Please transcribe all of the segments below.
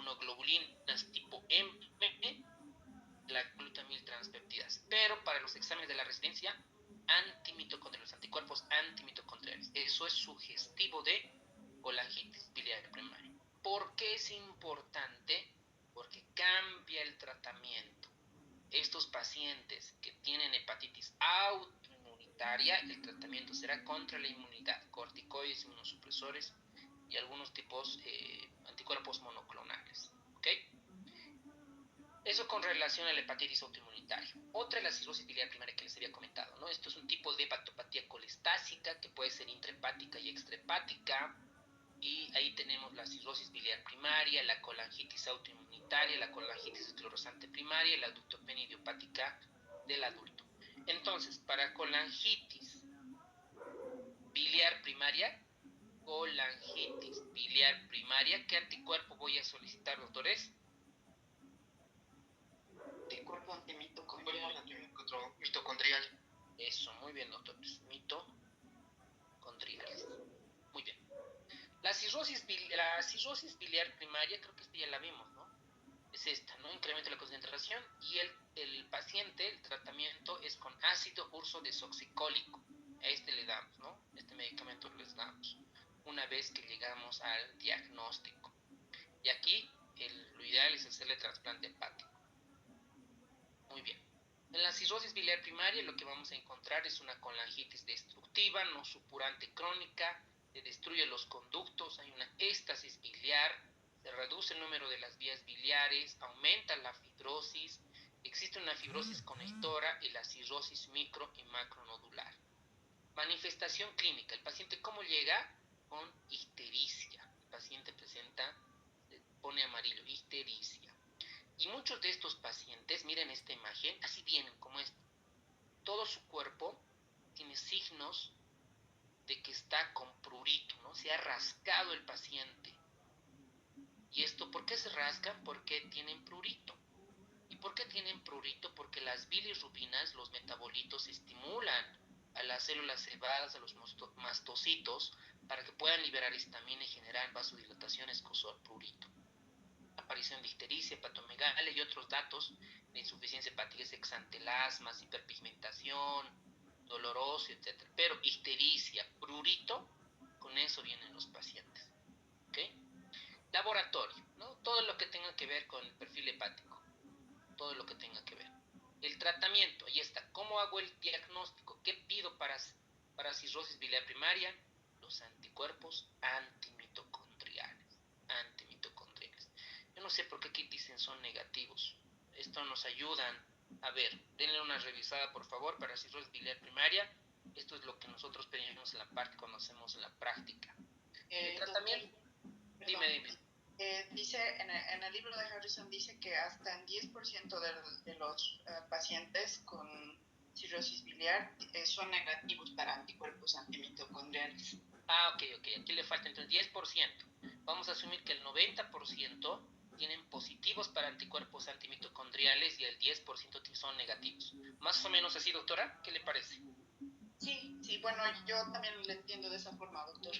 inmunoglobulinas tipo M, la glutamil transpeptidasa. Pero para los exámenes de la residencia, antimitocondriales, anticuerpos antimitocondriales. Eso es sugestivo de colangitis biliar primaria. ¿Por qué es importante? Porque cambia el tratamiento. Estos pacientes que tienen hepatitis autoinmunitaria, el tratamiento será contra la inmunidad, corticoides, inmunosupresores y algunos tipos anticuerpos monoclonales. ¿Ok? Eso con relación a la hepatitis autoinmunitaria. Otra es la cirrosis biliar primaria que les había comentado, ¿no? Esto es un tipo de hepatopatía colestásica que puede ser intrahepática y extrahepática. Y ahí tenemos la cirrosis biliar primaria, la colangitis autoinmunitaria, la colangitis esclerosante primaria y la ductopenia idiopática del adulto. Entonces, para colangitis biliar primaria, ¿qué anticuerpo voy a solicitar, doctores? Anticuerpo mitocondrial. Eso, muy bien, doctores. Mitocondriales. Muy bien. La cirrosis biliar primaria, creo que esta ya la vimos, ¿no? Es esta, ¿no? Incremento de la concentración y el paciente, el tratamiento es con ácido ursodesoxicólico. A este le damos, ¿no? Este medicamento les damos una vez que llegamos al diagnóstico. Y aquí lo ideal es hacerle trasplante hepático. Muy bien. En la cirrosis biliar primaria lo que vamos a encontrar es una colangitis destructiva, no supurante crónica, se destruye los conductos, hay una éstasis biliar, se reduce el número de las vías biliares, aumenta la fibrosis, existe una fibrosis conectora y la cirrosis micro y macronodular. Manifestación clínica, el paciente ¿cómo llega? Con ictericia, el paciente presenta, se pone amarillo, ictericia. Y muchos de estos pacientes, miren esta imagen, así vienen como esto. Todo su cuerpo tiene signos de que está con prurito, ¿no? Se ha rascado el paciente. ¿Y esto por qué se rascan? Porque tienen prurito. ¿Y por qué tienen prurito? Porque las bilirrubinas, los metabolitos, estimulan a las células cebadas, a los mastocitos, para que puedan liberar histamina y generar vasodilatación, escozor, prurito. Aparición de ictericia, hepatomegalia y otros datos de insuficiencia hepática, exantelasmas, hiperpigmentación, doloroso, etc. Pero ictericia, prurito, con eso vienen los pacientes. ¿Ok? Laboratorio, ¿no? Todo lo que tenga que ver con el perfil hepático, todo lo que tenga que ver. El tratamiento, ahí está. ¿Cómo hago el diagnóstico? ¿Qué pido para cirrosis biliar primaria? Los anticuerpos antimitocondriales. Antimitocondriales. Yo no sé por qué aquí dicen son negativos. Esto nos ayudan. A ver, denle una revisada por favor para cirrosis biliar primaria. Esto es lo que nosotros pedimos en la parte cuando hacemos la práctica. El tratamiento, dime. Dice en el libro de Harrison dice que hasta el 10% de los pacientes con cirrosis biliar son negativos para anticuerpos antimitocondriales. Ok. Aquí le falta entonces 10%. Vamos a asumir que el 90% tienen positivos para anticuerpos antimitocondriales y el 10% son negativos. Más o menos así, doctora, ¿qué le parece? Sí, bueno, yo también lo entiendo de esa forma, doctor.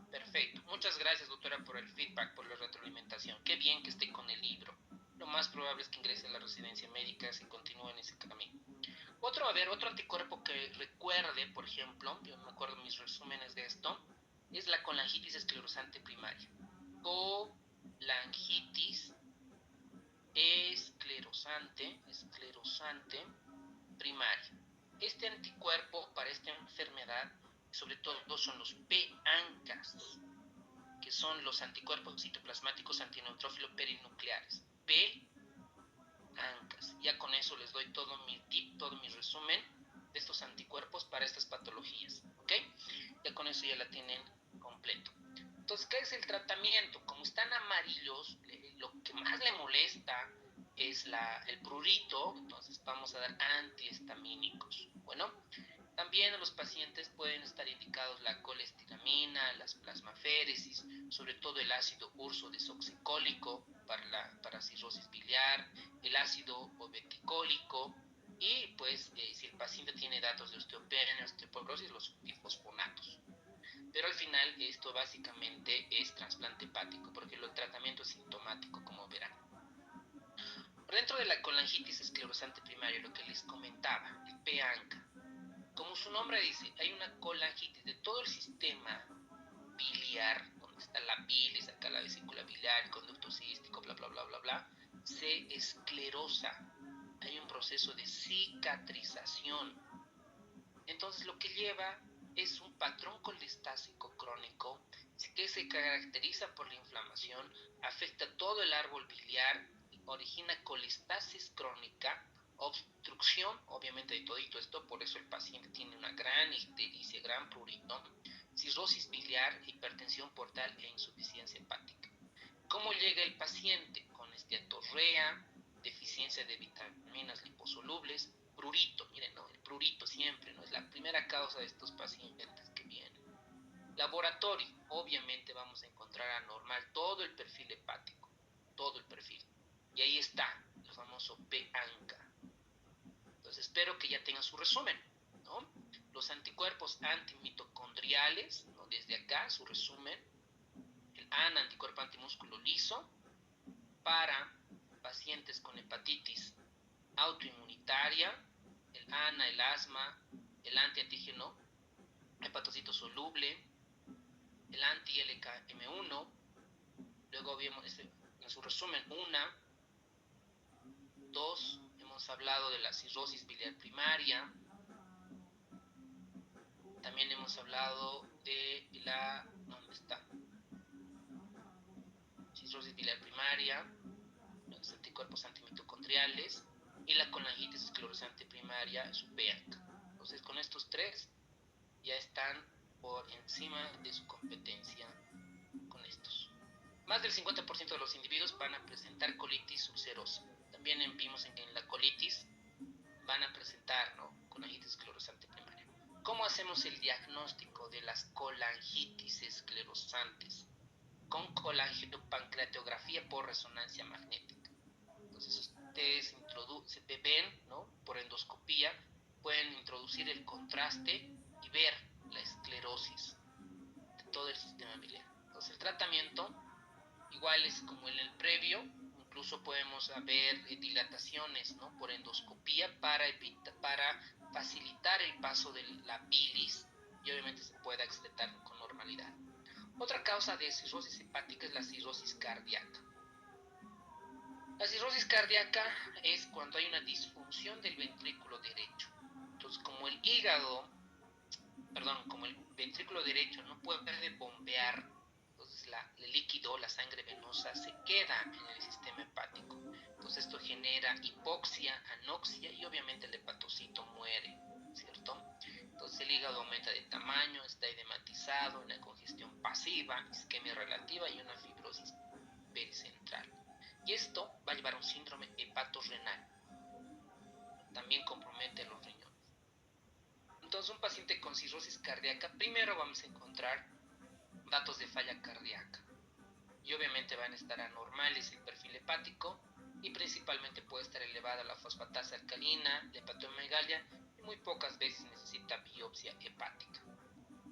Perfecto. Muchas gracias, doctora, por el feedback, por la retroalimentación. Qué bien que esté con el libro. Lo más probable es que ingrese a la residencia médica si continúa en ese camino. Otro anticuerpo que recuerde, por ejemplo, yo no me acuerdo mis resúmenes de esto, es la colangitis esclerosante primaria. Colangitis esclerosante primaria. Este anticuerpo para esta enfermedad, sobre todo, son los P-ANCAS, que son los anticuerpos citoplasmáticos antineutrófilo perinucleares. P-ANCAS. Ya con eso les doy todo mi tip, todo mi resumen de estos anticuerpos para estas patologías. ¿Ok? Ya con eso ya la tienen completo. Entonces, ¿qué es el tratamiento? Como están amarillos, lo que más le molesta es el prurito, entonces vamos a dar antihistamínicos. Bueno, también a los pacientes pueden estar indicados la colestiramina, las plasmaféresis, sobre todo el ácido ursodesoxicólico para cirrosis biliar, el ácido obeticólico y pues si el paciente tiene datos de osteopenia, osteoporosis, los bifosfonatos. Pero al final esto básicamente es trasplante hepático, porque el tratamiento es sintomático, como verán. Por dentro de la colangitis esclerosante primaria, lo que les comentaba, el P-ANCA, como su nombre dice, hay una colangitis de todo el sistema biliar, donde está la bilis, acá la vesícula biliar, el conducto cístico, bla, bla, bla, bla, bla, se esclerosa. Hay un proceso de cicatrización. Entonces lo que lleva es un patrón colestásico crónico que se caracteriza por la inflamación, afecta todo el árbol biliar, origina colestasis crónica, obstrucción, obviamente de todito esto, por eso el paciente tiene una gran ictericia, gran prurito, cirrosis biliar, hipertensión portal e insuficiencia hepática. ¿Cómo llega el paciente? Con esteatorrea, deficiencia de vitaminas liposolubles, prurito, miren, ¿no? El prurito siempre, ¿no? Es la primera causa de estos pacientes que vienen. Laboratorio, obviamente vamos a encontrar anormal todo el perfil hepático, todo el perfil. Y ahí está, el famoso P-ANCA. Entonces espero que ya tengan su resumen, ¿no? Los anticuerpos antimitocondriales, ¿no? Desde acá, su resumen. El ANA, anticuerpo antimúsculo liso, para pacientes con hepatitis autoinmunitaria, el ANA, el asma, el antiantígeno hepatocito soluble, el anti-LKM1, luego vimos en su resumen 1, 2, hemos hablado de la cirrosis biliar primaria, también hemos hablado de la, ¿dónde está? Cirrosis biliar primaria, los anticuerpos antimitocondriales y la colangitis esclerosante primaria, su PEAC. Entonces con estos tres ya están por encima de su competencia con estos. Más del 50% de los individuos van a presentar colitis ulcerosa. También vimos que en la colitis van a presentar, ¿no?, colangitis esclerosante primaria. ¿Cómo hacemos el diagnóstico de las colangitis esclerosantes? Con colangiopancreatografía por resonancia magnética. Entonces ustedes ven, ¿no?, por endoscopía, pueden introducir el contraste y ver la esclerosis de todo el sistema biliar. Entonces el tratamiento igual es como en el previo, incluso podemos ver dilataciones, ¿no?, por endoscopía para facilitar el paso de la bilis y obviamente se pueda excretar con normalidad. Otra causa de cirrosis hepática es la cirrosis cardíaca. La cirrosis cardíaca es cuando hay una disfunción del ventrículo derecho. Entonces, como el ventrículo derecho no puede bombear, entonces el líquido, la sangre venosa, se queda en el sistema hepático. Entonces esto genera hipoxia, anoxia y obviamente el hepatocito muere, ¿cierto? Entonces el hígado aumenta de tamaño, está edematizado, una congestión pasiva, isquemia relativa y una fibrosis pericentral. Y esto va a llevar a un síndrome hepatorrenal. También compromete los riñones. Entonces un paciente con cirrosis cardíaca, primero vamos a encontrar datos de falla cardíaca. Y obviamente van a estar anormales el perfil hepático y principalmente puede estar elevada la fosfatasa alcalina, la hepatomegalia y muy pocas veces necesita biopsia hepática.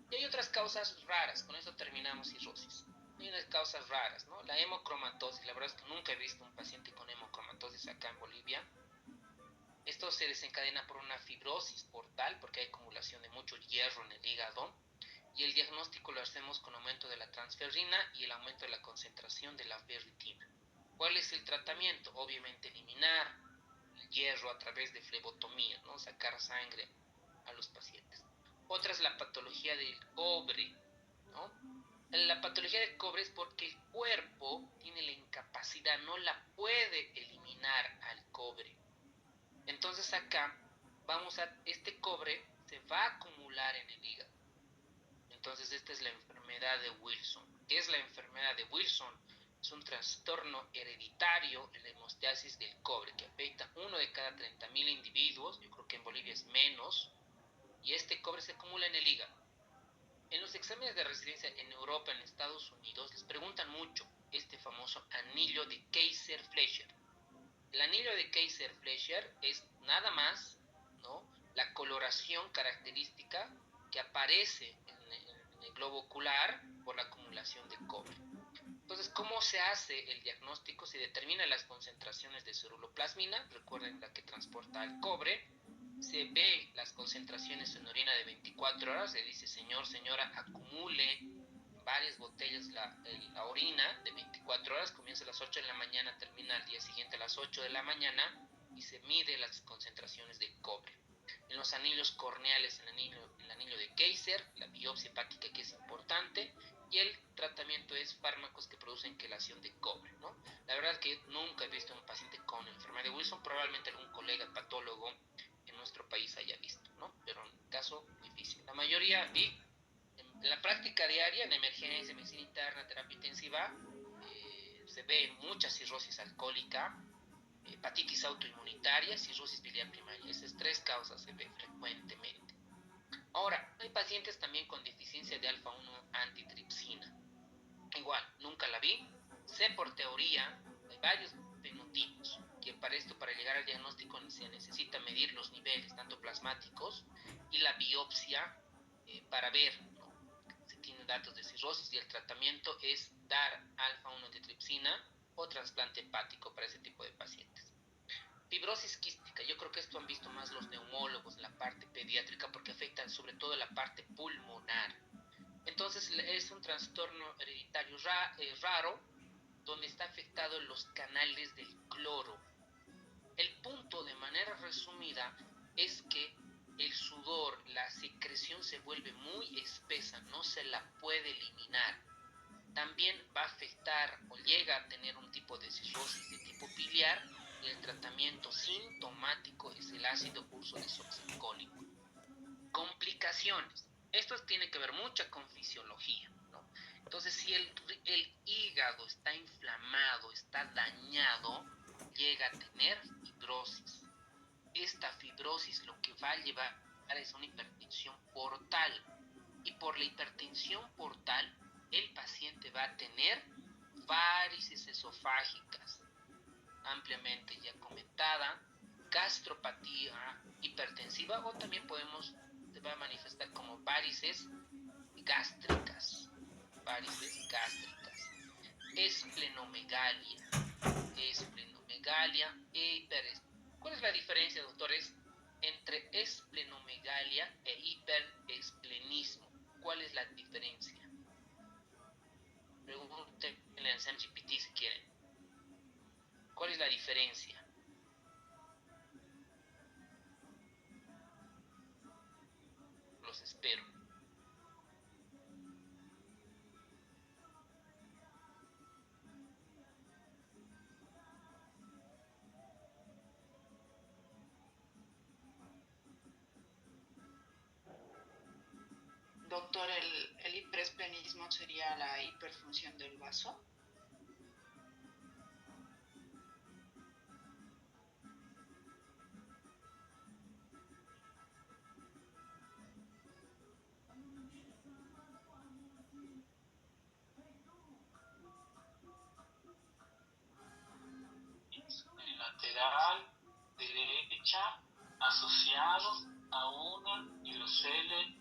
Y hay otras causas raras, con eso terminamos cirrosis. Hay unas causas raras, ¿no? La hemocromatosis, la verdad es que nunca he visto un paciente con hemocromatosis acá en Bolivia. Esto se desencadena por una fibrosis portal, porque hay acumulación de mucho hierro en el hígado. Y el diagnóstico lo hacemos con aumento de la transferrina y el aumento de la concentración de la ferritina. ¿Cuál es el tratamiento? Obviamente eliminar el hierro a través de flebotomía, ¿no?, sacar sangre a los pacientes. Otra es la patología del cobre, ¿no? La patología del cobre es porque el cuerpo tiene la incapacidad, no la puede eliminar al cobre. Entonces acá este cobre se va a acumular en el hígado. Entonces esta es la enfermedad de Wilson. ¿Qué es la enfermedad de Wilson? Es un trastorno hereditario en la hemostasis del cobre que afecta a 1 de cada 30.000 individuos. Yo creo que en Bolivia es menos. Y este cobre se acumula en el hígado. En los exámenes de residencia en Europa, en Estados Unidos, les preguntan mucho este famoso anillo de Kayser-Fleischer. El anillo de Kayser-Fleischer es nada más, ¿no?, la coloración característica que aparece en el globo ocular por la acumulación de cobre. Entonces, ¿cómo se hace el diagnóstico? Se determinan las concentraciones de ceruloplasmina, recuerden la que transporta el cobre, se ve las concentraciones en orina de 24 horas, se dice, señor, señora, acumule varias botellas la orina de 24 horas, comienza a las 8 de la mañana, termina al día siguiente a las 8 de la mañana y se mide las concentraciones de cobre. En los anillos corneales, el anillo de Kaiser, la biopsia hepática que es importante, y el tratamiento es fármacos que producen quelación de cobre, ¿no? La verdad es que nunca he visto a un paciente con enfermedad de Wilson, probablemente algún colega patólogo en nuestro país haya visto, ¿no? Pero en caso difícil. La mayoría vi en la práctica diaria, en emergencia, medicina interna, terapia intensiva, se ve mucha cirrosis alcohólica, hepatitis autoinmunitaria, cirrosis biliar primaria. Esas tres causas se ven frecuentemente. Ahora, hay pacientes también con deficiencia de alfa-1 antitripsina. Igual, nunca la vi. Sé por teoría, hay varios fenotipos, que para esto, para llegar al diagnóstico, se necesita medir los niveles, tanto plasmáticos, y la biopsia para ver, ¿no?, si tiene datos de cirrosis, y el tratamiento es dar alfa-1 antitripsina o trasplante hepático para ese tipo de pacientes. Fibrosis quística, yo creo que esto han visto más los neumólogos en la parte pediátrica porque afecta sobre todo la parte pulmonar. Entonces es un trastorno hereditario raro donde está afectado los canales del cloro. El punto, de manera resumida, es que el sudor, la secreción se vuelve muy espesa, no se la puede eliminar. También va a afectar o llega a tener un tipo de cirrosis de tipo biliar, y el tratamiento sintomático es el ácido ursodesoxicólico. Complicaciones. Esto tiene que ver mucho con fisiología, ¿no? Entonces, si el hígado está inflamado, está dañado, llega a tener fibrosis. Esta fibrosis lo que va a llevar es una hipertensión portal. Y por la hipertensión portal, el paciente va a tener varices esofágicas, ampliamente ya comentada, gastropatía hipertensiva, o también se va a manifestar como varices gástricas, esplenomegalia e hiperesplenicismo. ¿Cuál es la diferencia, doctores, entre esplenomegalia e hiperesplenismo? ¿Cuál es la diferencia? Pregúntenle en SamGPT si quieren. ¿Cuál es la diferencia? Los espero. Doctor, ¿el hiperesplenismo sería la hiperfunción del vaso? Lateral derecha asociados a una hidrocele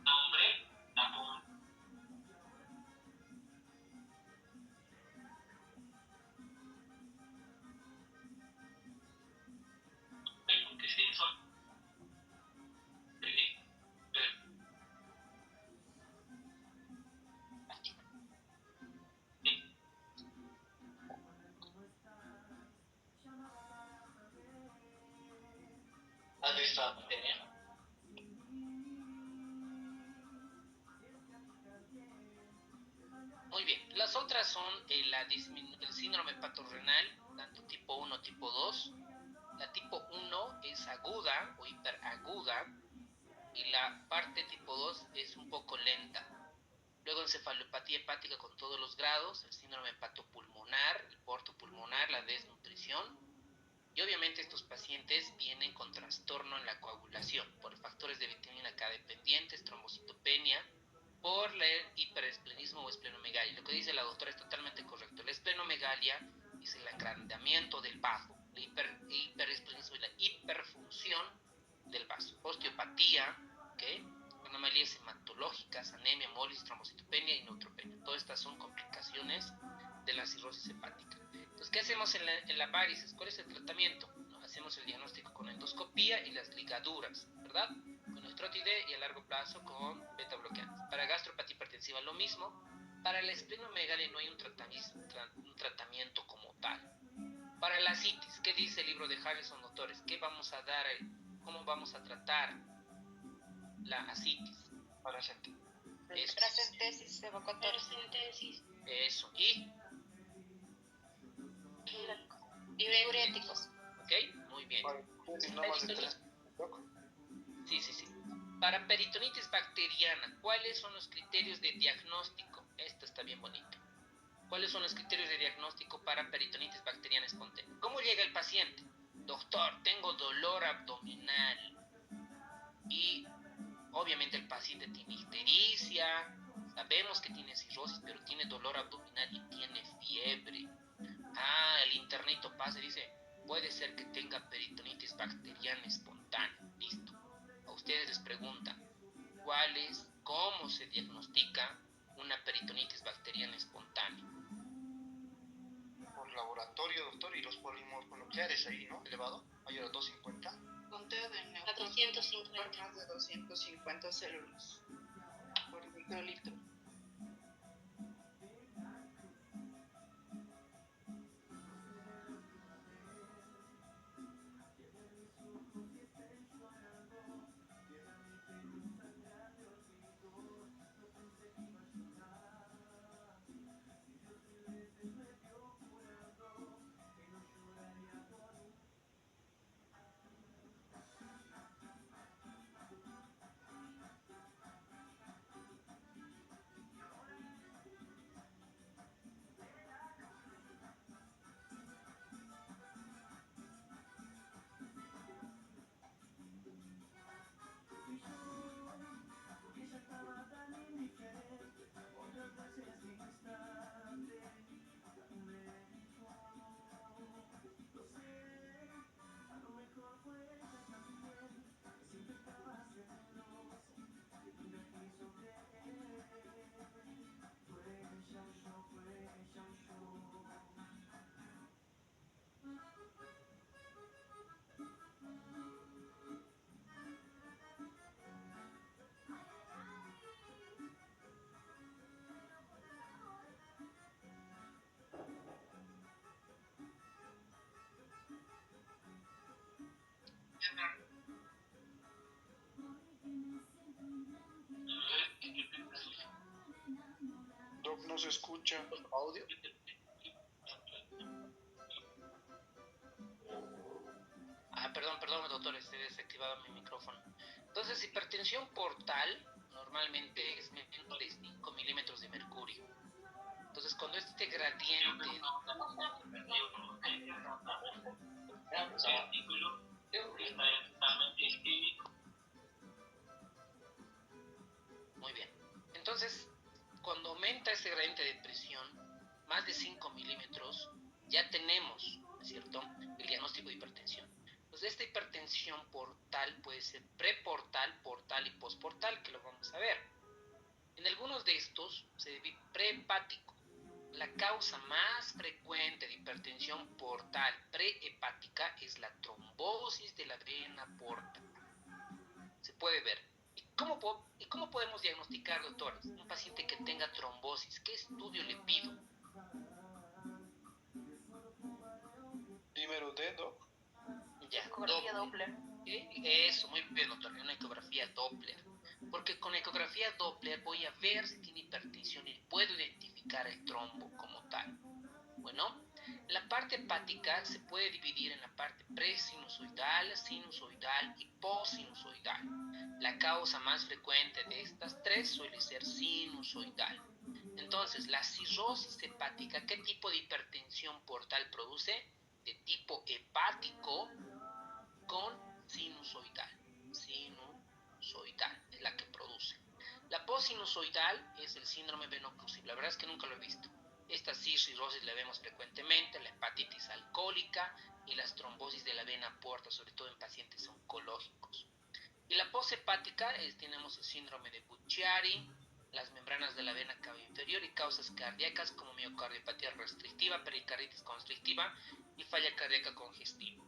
nombre que sí son Muy bien, las otras son el síndrome hepatorrenal, tanto tipo 1 tipo 2. La tipo 1 es aguda o hiperaguda, y la parte tipo 2 es un poco lenta. Luego encefalopatía hepática con todos los grados, el síndrome hepatopulmonar, el porto pulmonar, la desnutrición. Y obviamente estos pacientes vienen con trastorno en la coagulación por factores de vitamina K dependientes, trombocitopenia, por el hiperesplenismo o esplenomegalia. Lo que dice la doctora es totalmente correcto. La esplenomegalia es el agrandamiento del bazo, la hiperexposición y la hiperfunción del vaso. Osteopatía, ¿okay? Anomalías hematológicas, anemia, molis, trombocitopenia y neutropenia. Todas estas son complicaciones de la cirrosis hepática. Entonces, ¿qué hacemos en la varices? ¿Cuál es el tratamiento? Hacemos el diagnóstico con endoscopía y las ligaduras, ¿verdad? Con estrotide y a largo plazo con beta bloqueantes. Para gastropatía hipertensiva lo mismo. Para la esplenomegalia no hay un tratamiento como tal. Para la citis, ¿qué dice el libro de Harrison, doctores? ¿Qué vamos a dar? ¿Cómo vamos a tratar la asitis? Paracentesis evacuatoria. Eso. Y diuréticos. ¿ok? Muy bien. Sí. Para peritonitis bacteriana, ¿cuáles son los criterios de diagnóstico? Esto está bien bonito. ¿Cuáles son los criterios de diagnóstico para peritonitis bacteriana espontánea? ¿Cómo llega el paciente? Doctor, tengo dolor abdominal. Y obviamente el paciente tiene ictericia, sabemos que tiene cirrosis, pero tiene dolor abdominal y tiene fiebre. El internito pasa y dice, puede ser que tenga peritonitis bacteriana espontánea. Listo. A ustedes les preguntan, ¿cómo se diagnostica una peritonitis bacteriana espontánea? Por laboratorio, doctor, y los polimorfonucleares ahí, ¿no? Elevado, mayor a 250. Conteo de neutrófilos por más de 250 células por microlitro. Doc, no se escucha audio. Perdón, doctor, he desactivado mi micrófono. Entonces, hipertensión portal normalmente es menos de 5 milímetros de mercurio. Entonces, cuando este gradiente... Muy bien. Entonces, cuando aumenta ese gradiente de presión, más de 5 milímetros, ya tenemos, ¿cierto?, el diagnóstico de hipertensión. Entonces, esta hipertensión portal puede ser preportal, portal y postportal, que lo vamos a ver. En algunos de estos se debe prehepático. La causa más frecuente de hipertensión portal prehepática es la trombosis de la vena porta. Se puede ver. ¿Y cómo podemos diagnosticar, doctores, un paciente que tenga trombosis? ¿Qué estudio le pido? Primero D, Doc. Ya, Ecografía Doppler. Eso, muy bien, doctor. Una ecografía Doppler. Porque con ecografía Doppler voy a ver si tiene hipertensión y puedo identificar el trombo como tal. Bueno, la parte hepática se puede dividir en la parte presinusoidal, sinusoidal y postsinusoidal. La causa más frecuente de estas tres suele ser sinusoidal. Entonces, la cirrosis hepática, ¿qué tipo de hipertensión portal produce? De tipo hepático con sinusoidal. Sinusoidal es la que produce. La postsinusoidal es el síndrome veno-occlusivo. La verdad es que nunca lo he visto. Esta cirrosis la vemos frecuentemente, la hepatitis alcohólica y las trombosis de la vena porta, sobre todo en pacientes oncológicos. Y la poshepática tenemos el síndrome de Buchiari, las membranas de la vena cava inferior y causas cardíacas como miocardiopatía restrictiva, pericarditis constrictiva y falla cardíaca congestiva.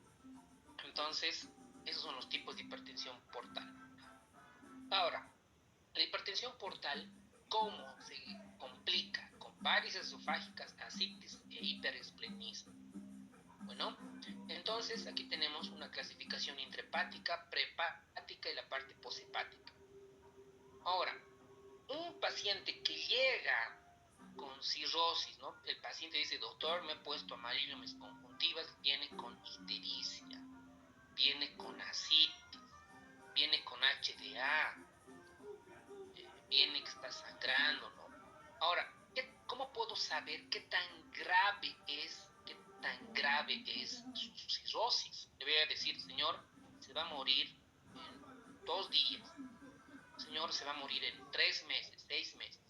Entonces, esos son los tipos de hipertensión portal. Ahora, la hipertensión portal, ¿cómo se complica? Con varices esofágicas, ascitis e hiperesplenismo. Bueno, entonces aquí tenemos una clasificación intrahepática, prehepática y la parte poshepática. Ahora, un paciente que llega con cirrosis, ¿no? El paciente dice, doctor, me he puesto amarillo en mis conjuntivas, viene con ictericia, viene con ascitis, viene con HDA, viene que está sangrando, ¿no? Ahora, ¿cómo puedo saber qué tan grave es su cirrosis? Le voy a decir, señor, se va a morir en 2 días. Señor, se va a morir en 3 meses, 6 meses.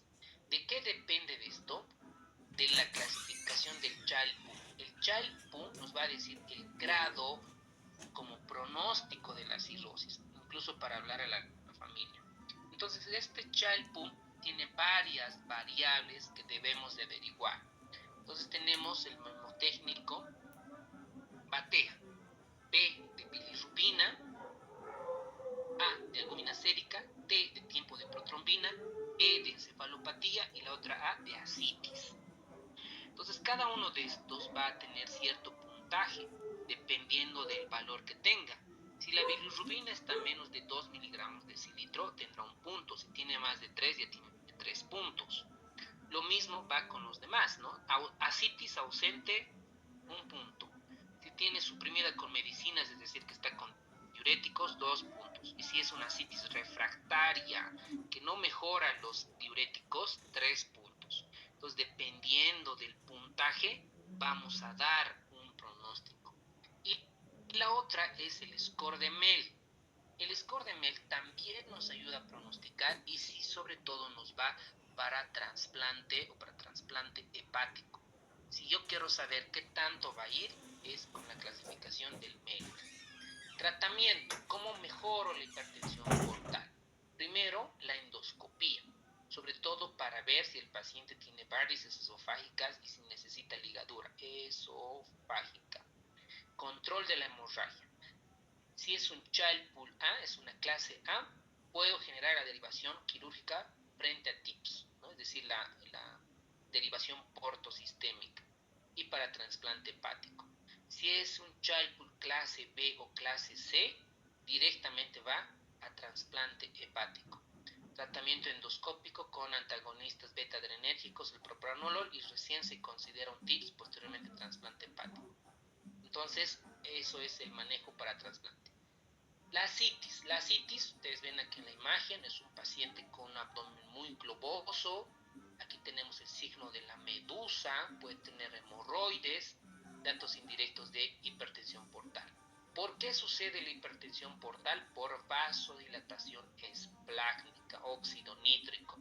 ¿De qué depende de esto? De la clasificación del Child-Pugh. El Child-Pugh nos va a decir el grado como pronóstico de la cirrosis, incluso para hablar a la familia. Entonces, este Child-Pugh tiene varias variables que debemos de averiguar. Entonces, tenemos el mnemotécnico BATEA, B de bilirrubina, A de albúmina sérica, T de tiempo de protrombina, E de encefalopatía y la otra A de ascitis. Entonces, cada uno de estos va a tener cierto puntaje, dependiendo del valor que tenga. Si la bilirrubina está a menos de 2 miligramos de decilitro, tendrá 1 punto. Si tiene más de 3, ya tiene 3 puntos. Lo mismo va con los demás, ¿no? Ascitis ausente, 1 punto. Si tiene suprimida con medicinas, es decir, que está con diuréticos, 2 puntos. Y si es una ascitis refractaria, que no mejora los diuréticos, 3 puntos. Entonces, dependiendo del puntaje, vamos a dar un pronóstico. Y la otra es el score de Mel. El score de Mel también nos ayuda a pronosticar y sí, sobre todo nos va para trasplante o para trasplante hepático. Si yo quiero saber qué tanto va a ir, es con la clasificación del Mel. Tratamiento. ¿Cómo mejoro la hipertensión portal? Primero, la endoscopía, sobre todo para ver si el paciente tiene varices esofágicas y si necesita ligadura esofágica. Control de la hemorragia. Si es un Child-Pugh A, es una clase A, puedo generar la derivación quirúrgica frente a TIPS, ¿no? Es decir, la derivación portosistémica y para trasplante hepático. Si es un Child-Pugh clase B o clase C, directamente va a trasplante hepático. Tratamiento endoscópico con antagonistas beta-adrenérgicos, el propranolol, y recién se considera un TIPS, posteriormente trasplante hepático. Entonces, eso es el manejo para trasplante. La ascitis, ustedes ven aquí en la imagen, es un paciente con un abdomen muy globoso. Aquí tenemos el signo de la medusa, puede tener hemorroides, datos indirectos de hipertensión portal. ¿Por qué sucede la hipertensión portal? Por vasodilatación esplácnica, óxido nítrico.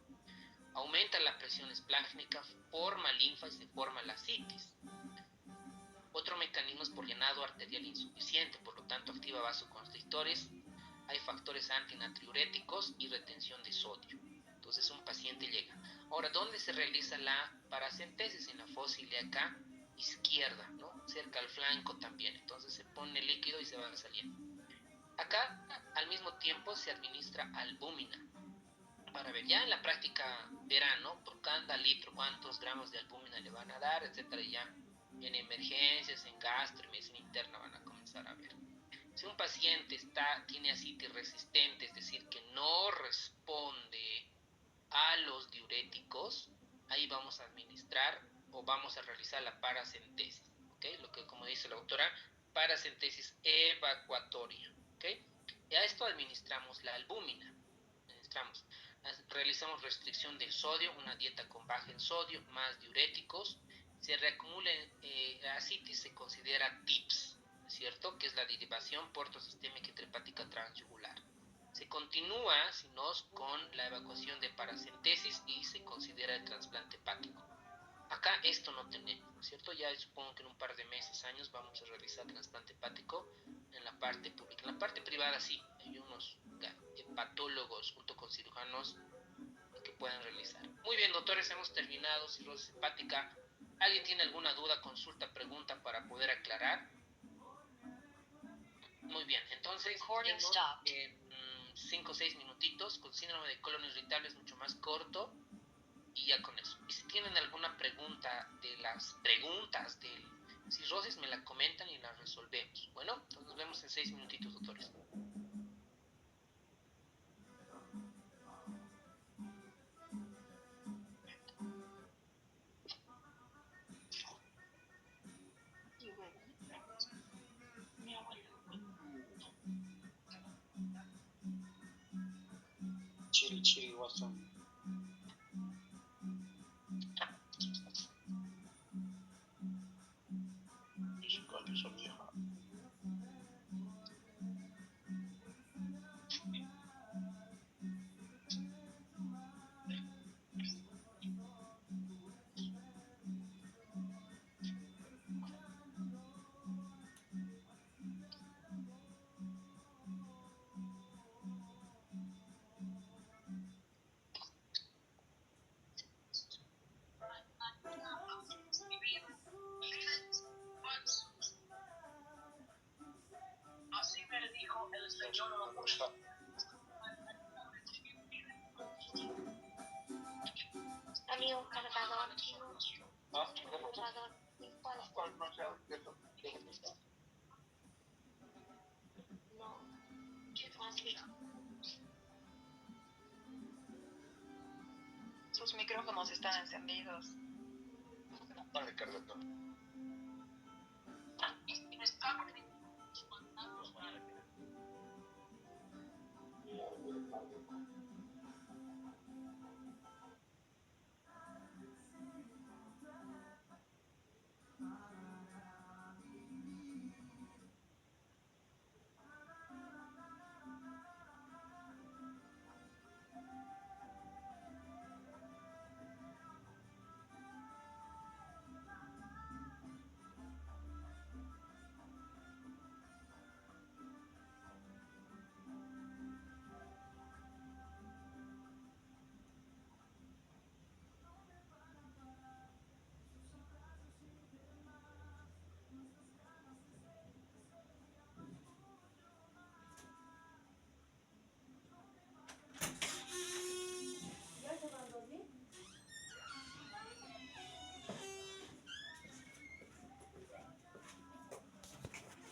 Aumenta la presión esplácnica, forma linfa y se forma la ascitis. Otro mecanismo es por llenado arterial insuficiente, por lo tanto activa vasoconstrictores, hay factores antinatriuréticos y retención de sodio. Entonces un paciente llega. Ahora, ¿dónde se realiza la paracentesis? En la fosa ilíaca izquierda, ¿no? Cerca al flanco también. Entonces se pone líquido y se va saliendo. Acá, al mismo tiempo, se administra albúmina. Para ver, ya en la práctica verán, ¿no? Por cada litro cuántos gramos de albúmina le van a dar, etcétera, y ya en emergencias, en gastro y medicina interna van a comenzar a ver. Si un paciente tiene ascitis resistente, es decir, que no responde a los diuréticos, ahí vamos a administrar o vamos a realizar la paracentesis, ¿ok? Lo que, como dice la autora, paracentesis evacuatoria, ¿ok? Y a esto administramos la albúmina, realizamos restricción del sodio, una dieta con baja en sodio, más diuréticos. Se reacumula ascitis, se considera TIPS, ¿cierto? Que es la derivación portosistémica intrahepática transyugular. Se continúa, si no, con la evacuación de paracentesis y se considera el trasplante hepático. acá esto no tenemos, ¿no es cierto? Ya supongo que en un par de meses, años, vamos a realizar trasplante hepático en la parte pública. En la parte privada sí, hay unos hepatólogos junto con cirujanos que pueden realizar. Muy bien, doctores, hemos terminado cirrosis hepática. ¿Alguien tiene alguna duda, consulta, pregunta para poder aclarar? Muy bien, entonces en 5 o 6 minutitos, con síndrome de colon irritable es mucho más corto y ya con eso. Y si tienen alguna pregunta de las preguntas del cirrosis, me la comentan y la resolvemos. Bueno, entonces nos vemos en 6 minutitos, doctores. Chiri, chiri, Watson. Amigo, cargador. ¿Ah? Cargador. ¿Cuál? No. Así. Sus micrófonos están encendidos. Dale, Carlota.